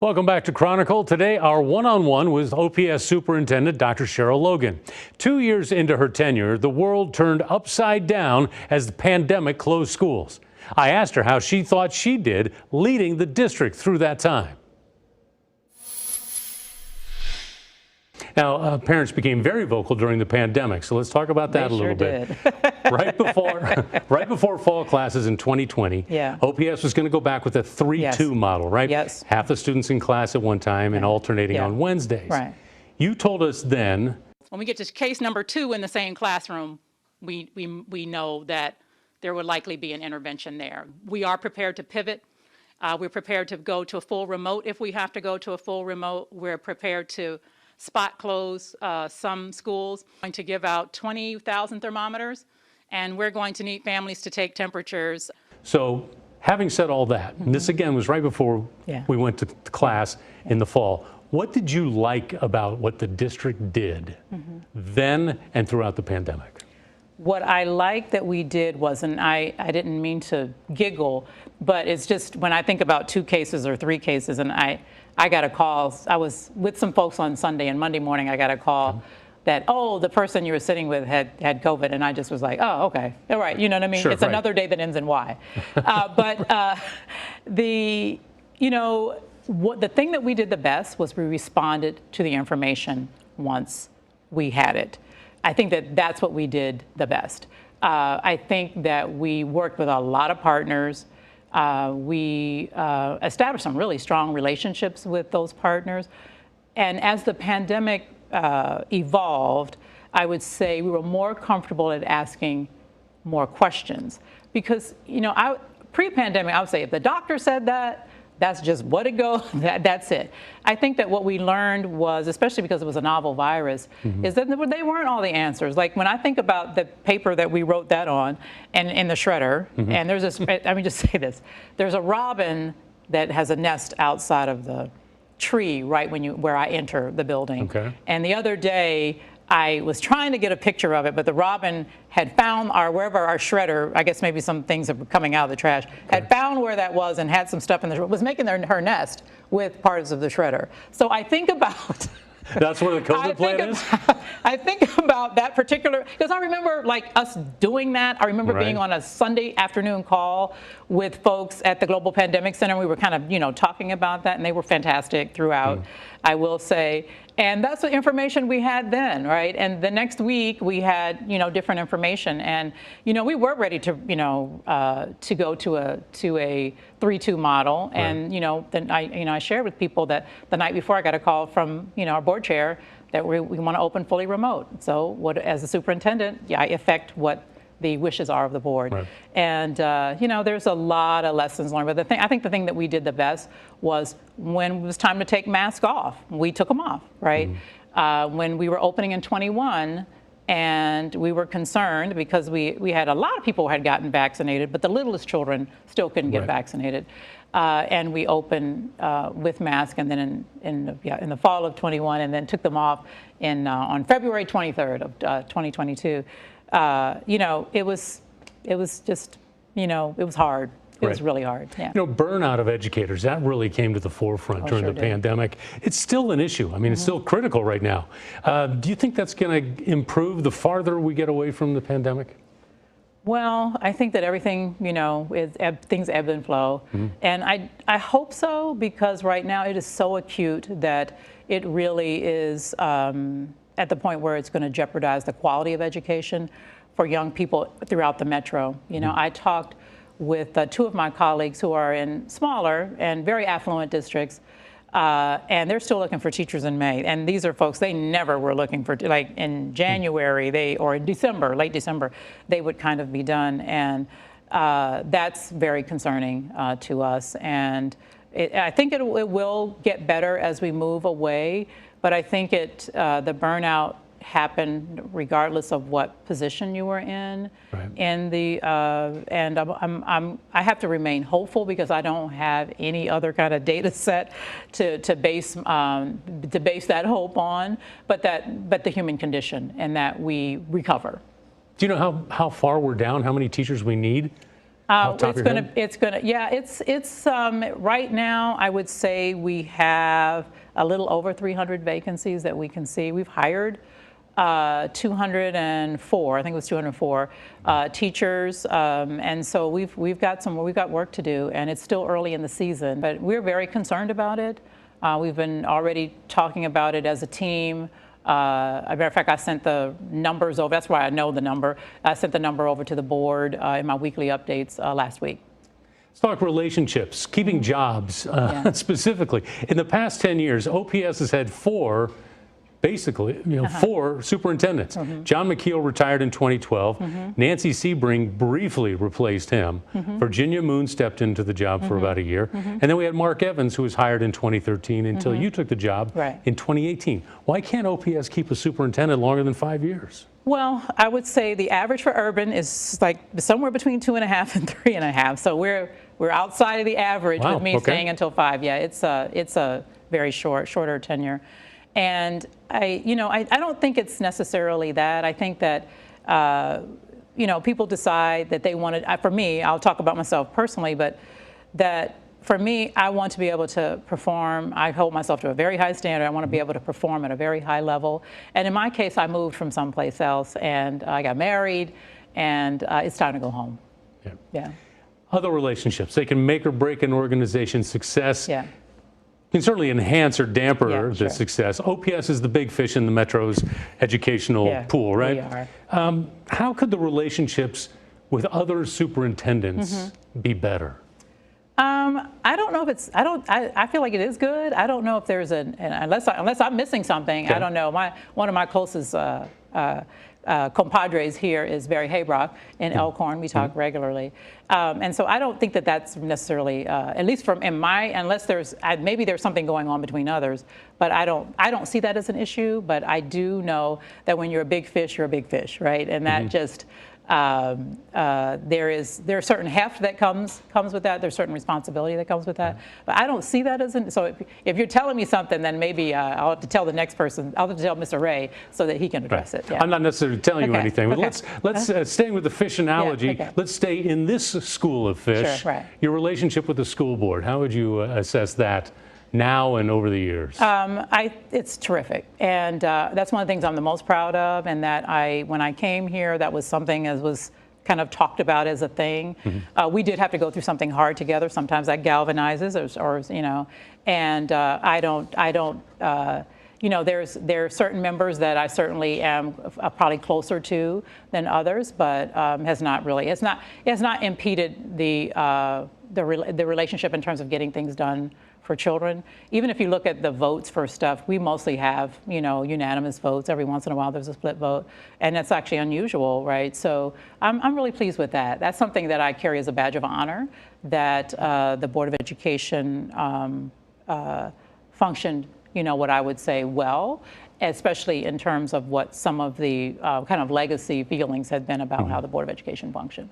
Welcome back to Chronicle. Today, our one-on-one with OPS Superintendent Dr. Cheryl Logan. 2 years into her tenure, the world turned upside down as the pandemic closed schools. I asked her how she thought she did leading the district through that time. Now, parents became very vocal during the pandemic, so let's talk about that a little bit. Right before fall classes in 2020, OPS was going to go back with a 3-2 model, right? Yes. Half the students in class at one time and alternating on Wednesdays. Right. You told us then, when we get to case number 2 in the same classroom, we know that there would likely be an intervention there. We are prepared to pivot. We're prepared to go to a full remote if we have to go to a full remote. We're prepared to spot close some schools. We're going to give out 20,000 thermometers, and we're going to need families to take temperatures. So having said all that, and this again was right before we went to class in the fall, what did you like about what the district did then and throughout the pandemic? What I liked that we did was, and I didn't mean to giggle, but it's just when I think about 2 cases or 3 cases, and I got a call. I was with some folks on Sunday, and Monday morning I got a call that, oh, the person you were sitting with had COVID, and I just was like, oh, okay, all right, you know what I mean? Sure, it's another day that ends in Y. The thing that we did the best was we responded to the information once we had it. I think that that's what we did the best. I think that we worked with a lot of partners. We established some really strong relationships with those partners. And as the pandemic evolved, I would say we were more comfortable at asking more questions. Because, pre-pandemic, I would say if the doctor said that, that's just what it goes, that's it. I think that what we learned was, especially because it was a novel virus, is that they weren't all the answers. Like when I think about the paper that we wrote that on and in the shredder, and there's this, let me just say this, there's a robin that has a nest outside of the tree right where I enter the building. Okay. And the other day, I was trying to get a picture of it, but the robin had found wherever our shredder, I guess maybe some things are coming out of the trash, had found where that was and had some stuff in was making her nest with parts of the shredder. So I think about... That's where the COVID plan is? I think about that particular, because I remember like us doing that. I remember being on a Sunday afternoon call with folks at the Global Pandemic Center. We were kind of, talking about that, and they were fantastic throughout, I will say. And that's the information we had then, right? And the next week we had, different information, and we were ready to, to go to a 3-2 model. And then I shared with people that the night before I got a call from our board chair that we want to open fully remote. So as a superintendent, I affect what the wishes are of the board. Right. And, there's a lot of lessons learned. But I think the thing that we did the best was when it was time to take masks off, we took them off, right? When we were opening in 21, and we were concerned because we had a lot of people who had gotten vaccinated, but the littlest children still couldn't get vaccinated. And we opened with masks, and then in the fall of 21, and then took them off on February 23rd of 2022. It was just, it was hard. It was really hard. Yeah. Burnout of educators, that really came to the forefront during the pandemic. It's still an issue. I mean, it's still critical right now. Do you think that's going to improve the farther we get away from the pandemic? Well, I think that everything, things ebb and flow. And I hope so, because right now it is so acute that it really is at the point where it's going to jeopardize the quality of education for young people throughout the metro. I talked with 2 of my colleagues who are in smaller and very affluent districts, and they're still looking for teachers in May. And these are folks, they never were looking for, like in January, or in December, late December, they would kind of be done. And that's very concerning to us. And I think it will get better as we move away, but I think the burnout happened regardless of what position you were in. And I have to remain hopeful because I don't have any other kind of data set to base that hope on, but the human condition, and that we recover. Do you know how far we're down, how many teachers we need off the top of your head? It's right now, I would say we have a little over 300 vacancies that we can see. We've hired 204, I think it was 204 teachers, and so we've got work to do, and it's still early in the season, but we're very concerned about it. We've been already talking about it as a team. As a matter of fact, I sent the numbers over. That's why I know the number. I sent the number over to the board in my weekly updates last week. Let's talk relationships, keeping jobs specifically. In the past 10 years, OPS has had four superintendents. John McKeel retired in 2012. Nancy Sebring briefly replaced him. Virginia Moon stepped into the job for about a year. And then we had Mark Evans, who was hired in 2013 until you took the job in 2018. Why can't OPS keep a superintendent longer than 5 years? Well, I would say the average for urban is like somewhere between 2.5 and 3.5. So we're outside of the average with me staying until 5. Yeah, it's a very shorter tenure. And I don't think it's necessarily that. I think that, people decide that they want to, for me, I'll talk about myself personally, but that for me, I want to be able to perform. I hold myself to a very high standard. I want to be able to perform at a very high level. And in my case, I moved from someplace else and I got married and it's time to go home. Yeah. Other relationships, they can make or break an organization's success. Yeah. Can certainly enhance or damper the success. OPS is the big fish in the Metro's educational pool, right? We are. How could the relationships with other superintendents be better? I don't know if it's. I feel like it is good. I don't know if there's unless I'm missing something. I don't know. One of my closest compadres here is Barry Haybrock in Elkhorn. We talk regularly, and so I don't think that that's necessarily, at least unless there's maybe there's something going on between others, but I don't see that as an issue. But I do know that when you're a big fish, you're a big fish, right? And that just there's certain heft that comes with that. There's certain responsibility that comes with that. But I don't see that as so if you're telling me something, then maybe I'll have to tell the next person. I'll have to tell Mr. Ray so that he can address it. Yeah. I'm not necessarily telling you anything, but let's staying with the fish analogy. Let's stay in this school of fish. Sure, right. Your relationship with the school board. How would you assess that now and over the years? It's terrific, and that's one of the things I'm the most proud of. And that when I came here, that was something as was kind of talked about as a thing. We did have to go through something hard together. Sometimes that galvanizes, and I don't. There are certain members that I certainly am probably closer to than others, but has not impeded the relationship in terms of getting things done for children. Even if you look at the votes for stuff, we mostly have, unanimous votes. Every once in a while there's a split vote, and that's actually unusual, right? So I'm really pleased with that. That's something that I carry as a badge of honor, that the Board of Education functioned, what I would say well, especially in terms of what some of the kind of legacy feelings had been about how the Board of Education functioned.